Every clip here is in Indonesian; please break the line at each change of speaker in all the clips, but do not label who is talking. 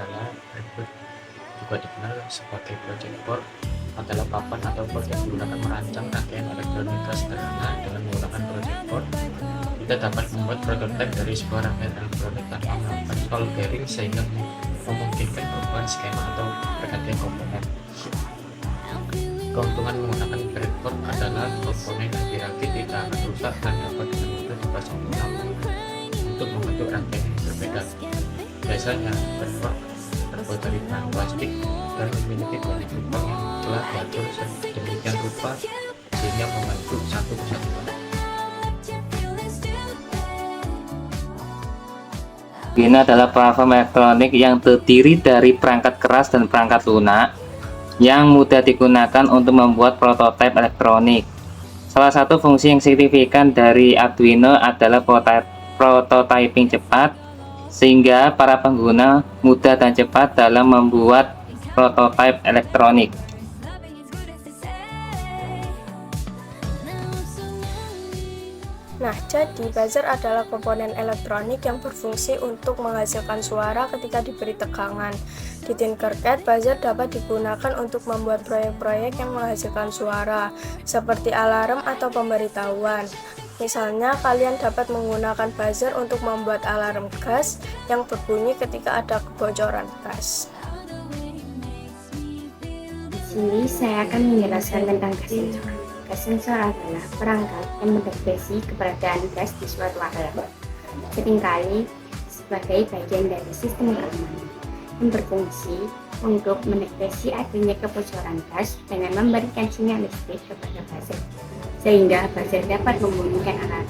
adalah breadboard, juga dikenal sebagai project board, adalah papan atau board yang digunakan merancang rangkaian elektronika sederhana. Dengan menggunakan project board, kita dapat membuat prototipe dari sebuah rangkaian elektronik tanpa melakukan soldering, sehingga memungkinkan perubahan skema atau pergantian komponen. Keuntungan menggunakan breadboard adalah komponen yang dirakit tidak akan rusak dan dapat dengan mudah dipasang ulang untuk membentuk rangkaian yang berbeda. Biasanya breadboard terbuat dari bahan plastik dan memiliki banyak lubang yang telah diatur sedemikian rupa sehingga membantu satu kesatuan.
Ini adalah platform elektronik yang terdiri dari perangkat keras dan perangkat lunak yang mudah digunakan untuk membuat prototipe elektronik. Salah satu fungsi yang signifikan dari Arduino adalah prototyping cepat, sehingga para pengguna mudah dan cepat dalam membuat prototipe elektronik.
Nah, jadi buzzer adalah komponen elektronik yang berfungsi untuk menghasilkan suara ketika diberi tegangan. Di Tinkercad, buzzer dapat digunakan untuk membuat proyek-proyek yang menghasilkan suara, seperti alarm atau pemberitahuan. Misalnya, kalian dapat menggunakan buzzer untuk membuat alarm gas yang berbunyi ketika ada kebocoran gas.
Di sini saya akan menjelaskan tentang gas sensor. Gas sensor adalah perangkat yang mendeteksi keberadaan gas di suatu area, seringkali sebagai bagian dari sistem keamanan yang berfungsi untuk mendeteksi adanya kebocoran gas dengan memberikan sinyal listrik kepada buzzer, sehingga buzzer dapat membunyikan alarm.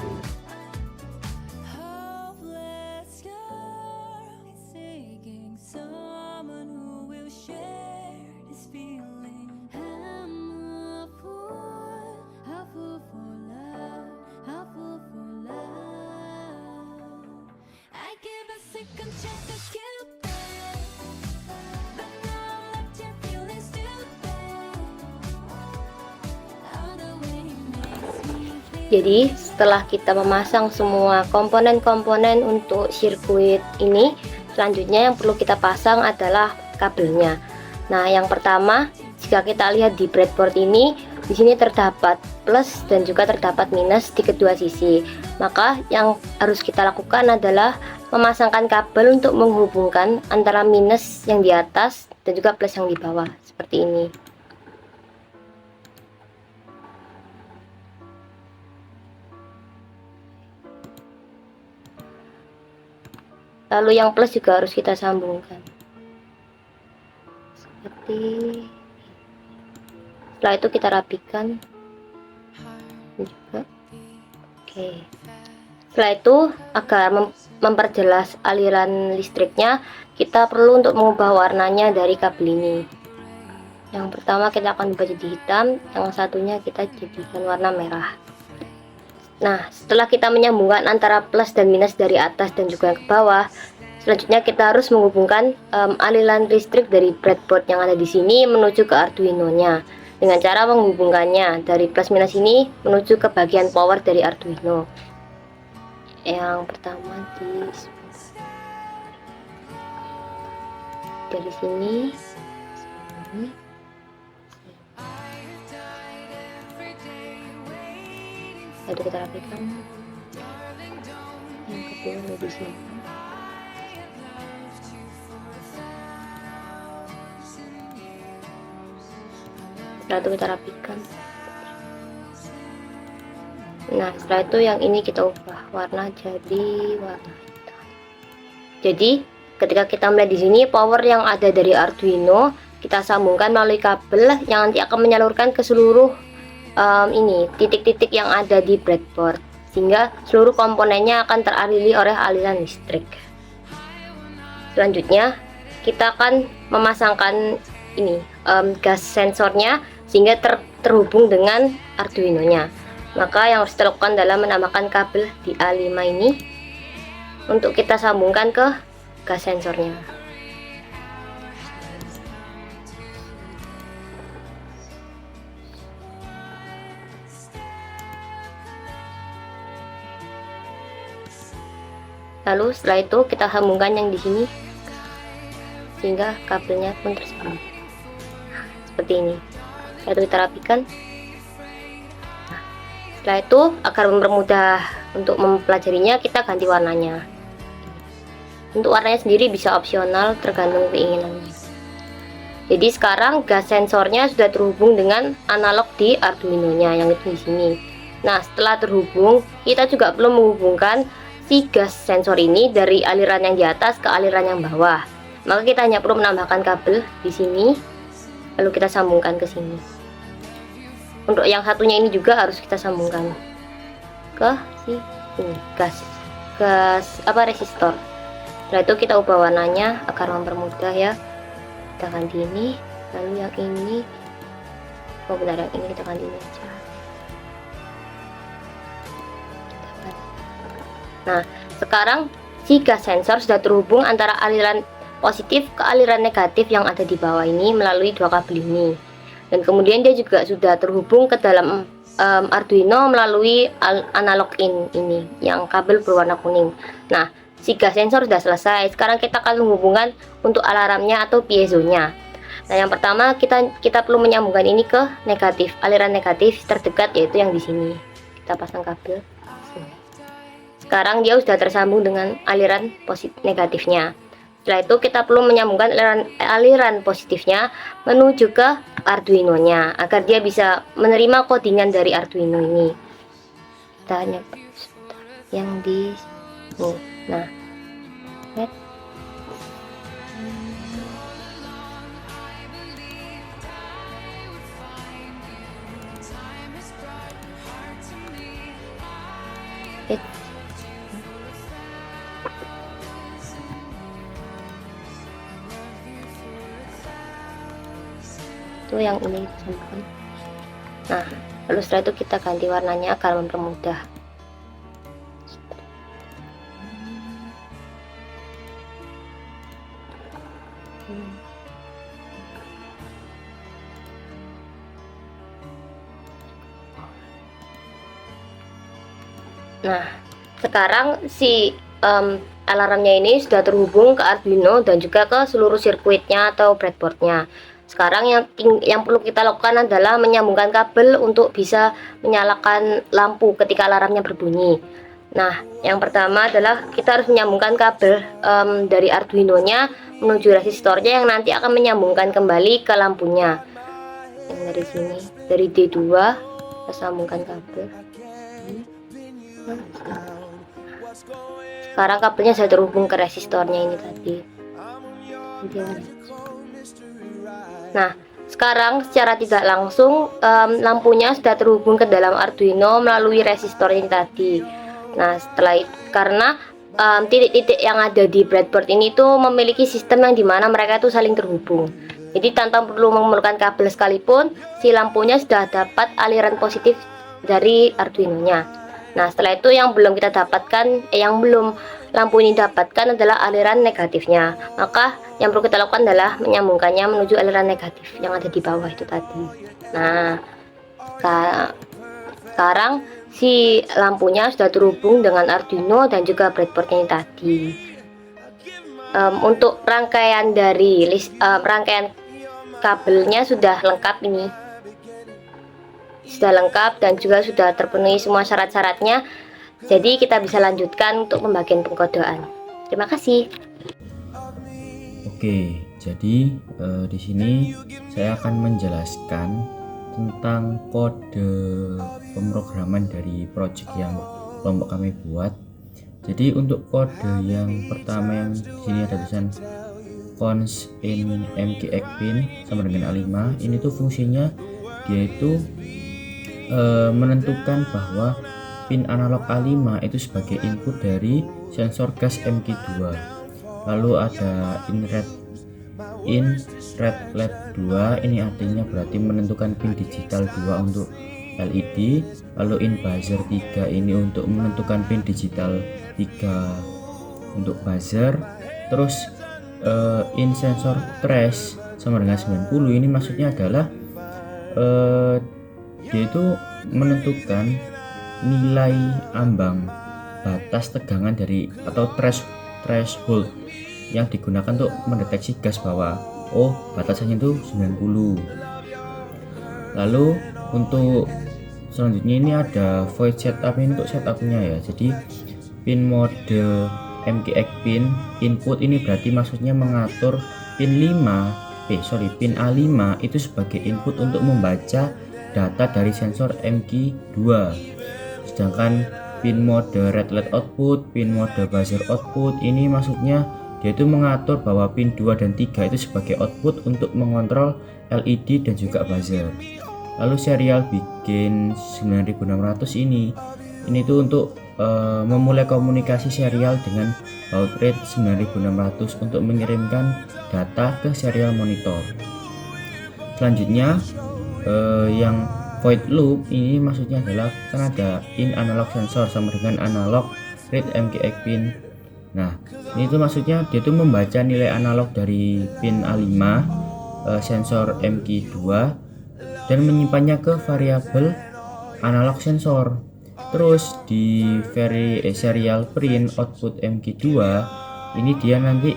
Jadi setelah kita memasang semua komponen-komponen untuk sirkuit ini, selanjutnya yang perlu kita pasang adalah kabelnya. Nah, yang pertama, jika kita lihat di breadboard ini, di sini terdapat plus dan juga terdapat minus di kedua sisi. Maka yang harus kita lakukan adalah memasangkan kabel untuk menghubungkan antara minus yang di atas dan juga plus yang di bawah, seperti ini. Lalu yang plus juga harus kita sambungkan seperti. Setelah itu kita rapikan juga. Oke. Setelah itu, agar memperjelas aliran listriknya, kita perlu untuk mengubah warnanya dari kabel ini. Yang pertama kita akan ubah jadi hitam, yang satunya kita jadikan warna merah. Nah, setelah kita menyambungkan antara plus dan minus dari atas dan juga ke bawah, selanjutnya kita harus menghubungkan aliran listrik dari breadboard yang ada di sini menuju ke Arduino-nya. Dengan cara menghubungkannya dari plus minus ini menuju ke bagian power dari Arduino. Yang pertama dari sini. Lalu kita rapikan. Yang kedua di sini. Setelah itu kita rapikan. Nah, setelah itu yang ini kita ubah warna jadi warna hitam. Jadi ketika kita melihat di sini, power yang ada dari Arduino kita sambungkan melalui kabel yang nanti akan menyalurkan ke seluruh ini titik-titik yang ada di breadboard, sehingga seluruh komponennya akan teraliri oleh aliran listrik. Selanjutnya kita akan memasangkan ini gas sensornya sehingga terhubung dengan Arduino-nya. Maka yang harus dilakukan adalah menambahkan kabel di A5 ini untuk kita sambungkan ke gas sensornya. Lalu setelah itu kita sambungkan yang di sini. sehingga kabelnya pun tersambung seperti ini. Setelah itu kita rapikan. Nah, setelah itu agar mempermudah untuk mempelajarinya, kita ganti warnanya. Untuk warnanya sendiri bisa opsional tergantung keinginannya. Jadi sekarang gas sensornya sudah terhubung dengan analog di Arduino-nya yang itu di sini. Nah, setelah terhubung, kita juga perlu menghubungkan si gas sensor ini dari aliran yang di atas ke aliran yang bawah. Maka kita hanya perlu menambahkan kabel di sini, lalu kita sambungkan ke sini. Untuk yang satunya ini juga harus kita sambungkan ke si ini resistor. Setelah itu kita ubah warnanya agar mempermudah ya. Kita ganti ini, lalu yang ini, oh benar, yang ini kita ganti ini aja. Nah, sekarang si gas sensor sudah terhubung antara aliran positif ke aliran negatif yang ada di bawah ini melalui dua kabel ini, dan kemudian dia juga sudah terhubung ke dalam Arduino melalui analog in ini yang kabel berwarna kuning. Nah, si gas sensor sudah selesai. Sekarang kita akan menghubungkan untuk alarmnya atau piezonya. Nah, yang pertama kita perlu menyambungkan ini ke negatif, aliran negatif terdekat, yaitu yang di sini. Kita pasang kabel. Sekarang dia sudah tersambung dengan aliran negatifnya. Setelah itu kita perlu menyambungkan aliran positifnya menuju ke Arduino-nya agar dia bisa menerima codingan dari Arduino ini. Kita hanya yang di sini. Nah, lihat. Itu yang ini disambungkan. Nah, lalu setelah itu kita ganti warnanya agar mempermudah. Nah, sekarang si alarmnya ini sudah terhubung ke Arduino dan juga ke seluruh sirkuitnya atau breadboardnya. Sekarang yang perlu kita lakukan adalah menyambungkan kabel untuk bisa menyalakan lampu ketika alarmnya berbunyi. Nah, yang pertama adalah kita harus menyambungkan kabel dari Arduino-nya menuju resistornya yang nanti akan menyambungkan kembali ke lampunya. Yang dari sini, dari D2 kita sambungkan kabel. Sekarang kabelnya sudah terhubung ke resistornya ini tadi. Nah, sekarang secara tidak langsung lampunya sudah terhubung ke dalam Arduino melalui resistor ini tadi. Nah, setelah itu, karena titik-titik yang ada di breadboard ini tuh memiliki sistem yang dimana mereka itu saling terhubung. Jadi tanpa perlu memerlukan kabel sekalipun, si lampunya sudah dapat aliran positif dari Arduino-nya. Nah, setelah itu yang belum kita dapatkan, yang belum lampu ini dapatkan adalah aliran negatifnya. Maka yang perlu kita lakukan adalah menyambungkannya menuju aliran negatif yang ada di bawah itu tadi. Nah, sekarang si lampunya sudah terhubung dengan Arduino dan juga breadboardnya ini tadi. Untuk rangkaian dari rangkaian kabelnya sudah lengkap ini. Sudah lengkap dan juga sudah terpenuhi semua syarat-syaratnya. Jadi kita bisa lanjutkan untuk pembagian pengkodean. Terima kasih.
Oke, jadi di sini saya akan menjelaskan tentang kode pemrograman dari project yang kelompok kami buat. Jadi untuk kode yang pertama yang di sini ada tulisan const in mgx pin sama dengan A5. Ini tuh fungsinya dia itu menentukan bahwa pin analog A5 itu sebagai input dari sensor gas MQ2. Lalu ada in red LED 2, ini artinya berarti menentukan pin digital 2 untuk LED. Lalu in buzzer 3 ini untuk menentukan pin digital 3 untuk buzzer. Terus in sensor trace sama dengan 90, ini maksudnya adalah dia itu menentukan nilai ambang batas tegangan dari atau threshold
yang digunakan untuk mendeteksi gas bahwa oh batasannya itu 90. Lalu untuk selanjutnya ini ada void setup, ini untuk setupnya ya. Jadi pin mode MKX pin input ini berarti maksudnya mengatur pin pin A5 itu sebagai input untuk membaca data dari sensor MK2. Sedangkan pin mode red light output, pin mode buzzer output ini maksudnya dia itu mengatur bahwa pin 2 dan 3 itu sebagai output untuk mengontrol LED dan juga buzzer. Lalu serial bikin 9600 ini tuh untuk memulai komunikasi serial dengan baud rate 9600 untuk mengirimkan data ke serial monitor. Selanjutnya yang void loop ini maksudnya adalah kan ada in analog sensor sama dengan analog read MKX pin. Nah ini tuh maksudnya dia tuh membaca nilai analog dari pin A5 sensor MK2 dan menyimpannya ke variabel analog sensor. Terus di serial print output MK2 ini dia nanti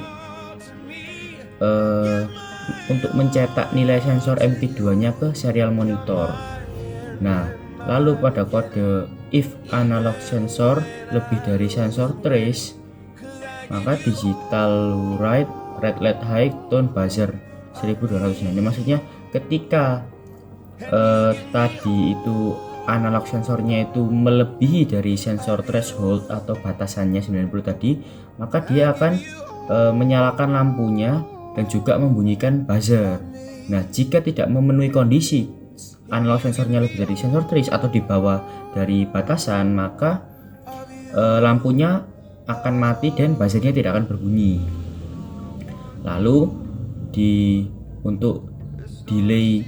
untuk mencetak nilai sensor MK2 nya ke serial monitor. Nah lalu pada kode if analog sensor lebih dari sensor trace, maka digital write red light high tone buzzer 1200. Ini maksudnya ketika tadi itu analog sensornya itu melebihi dari sensor threshold atau batasannya 90 tadi, maka dia akan menyalakan lampunya dan juga membunyikan buzzer. Nah jika tidak memenuhi kondisi analog sensornya lebih dari sensor trace atau di bawah dari batasan, maka lampunya akan mati dan buzzernya tidak akan berbunyi. Lalu untuk delay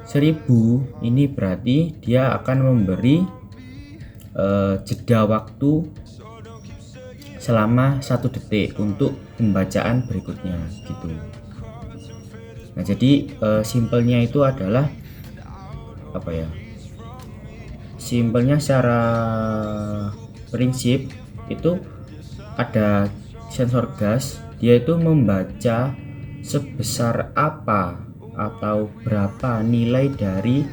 1000 ini berarti dia akan memberi jeda waktu selama 1 detik untuk pembacaan berikutnya gitu. Nah jadi simpelnya itu adalah apa ya, simpelnya secara prinsip itu ada sensor gas, dia itu membaca sebesar apa atau berapa nilai dari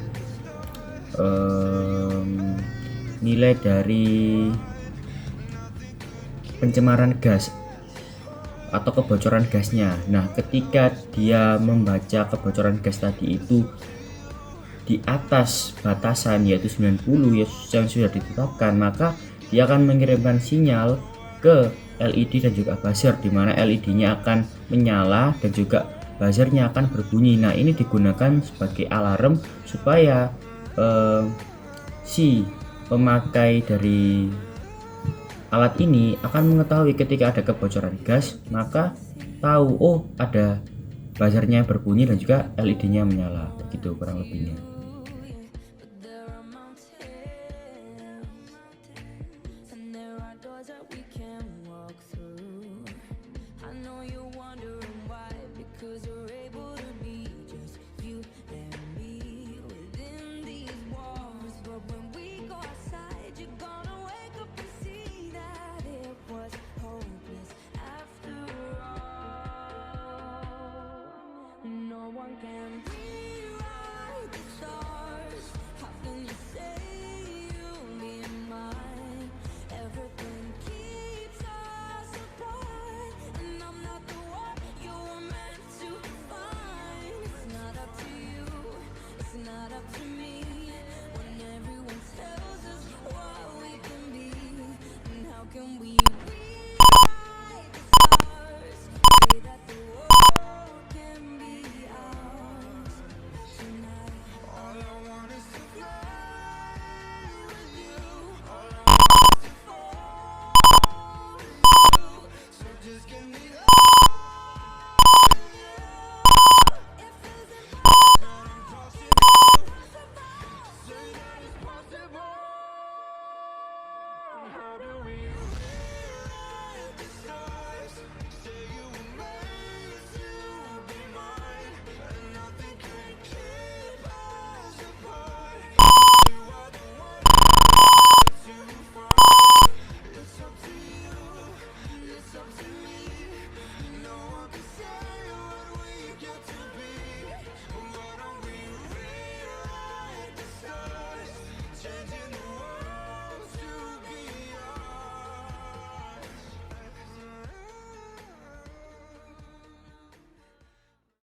pencemaran gas atau kebocoran gasnya. Nah ketika dia membaca kebocoran gas tadi itu di atas batasan yaitu 90 yang sudah ditetapkan, maka dia akan mengirimkan sinyal ke LED dan juga buzzer, di mana LED-nya akan menyala dan juga buzzernya akan berbunyi. Nah ini digunakan sebagai alarm supaya si pemakai dari alat ini akan mengetahui ketika ada kebocoran gas, maka tahu oh ada buzzernya berbunyi dan juga LED-nya menyala, begitu kurang lebihnya.